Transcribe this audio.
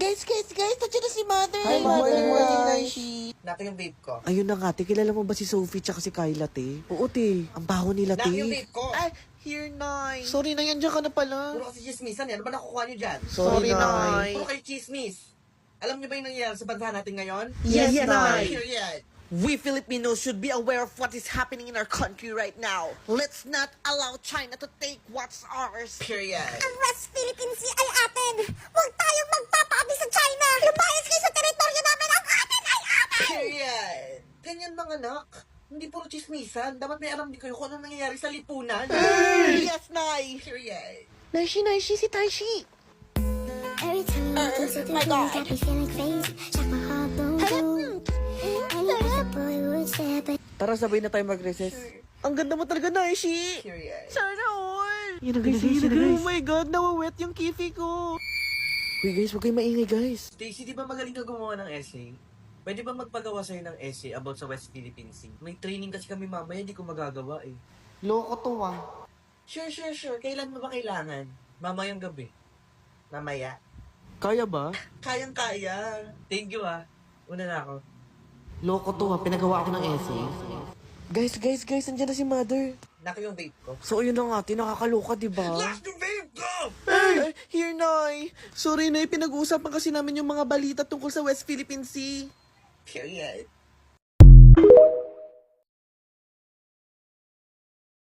Guys, nandiyan na si Mother. Hi, Morning, Mother. Naishi. Nako yung vape ko. Ayun na nga, te. Kilala mo ba si Sophie tsaka si Kyla, te? Oo, te. Ang baho nila, te. Nako yung vape ko. Ay, here, Nay. Sorry, Nay. Andiyan ka na pala. Puro kasi chismisan yan. Ano ba nakukuha nyo dyan? Sorry, Nay. Puro kayo chismis. Alam nyo ba yung nangyayari sa bansa natin ngayon? Yes, Nay. Period. We Filipinos should be aware of what is happening in our country right now. Let's not allow China to take what's ours. Period. Ang West Philippine Sea ay atin! Huwag tayong magpapaabi sa China! Lumayas kayo sa teritoryo namin! Ang atin ay atin! Period. Ganyan mga anak. Hindi puro chismisan. Dapat may alam din kayo kung anong nangyayari sa lipunan. Yes, Nay. Period. Naishi, si Taishi. Every time I look into the my God. got me feeling crazy. Shock my heart, boom, boom. I knew the boy would stay, but Tara, sabay na tayo mag-recess. Ang ganda mo talaga, Naishi. Period. Sana all. Yan na guys, Oh my God, nawawet yung kifi ko. Uy guys, huwag kayong maingay guys. Stacy, di ba magaling ka gumawa ng essay? Pwede ba magpagawa sa'yo ng essay about sa West Philippine Sea? May training kasi kami mamaya, hindi ko magagawa eh. Loko to ah. Sure. Kailan mo ba kailangan? Mamayang gabi. Mamaya. Kaya ba? Kayang-kaya. Thank you ah. Una na ako. Loko to ah, pinagawa ako ng essay. Guys, andyan na si Mother. Nako yung vape ko. So ayun na nga, nakakaloka, diba? Last yung vape ko! Ay, here, Nay. Sorry, Nay, pinag-uusapan kasi namin yung mga balita tungkol sa West Philippine Sea. Period.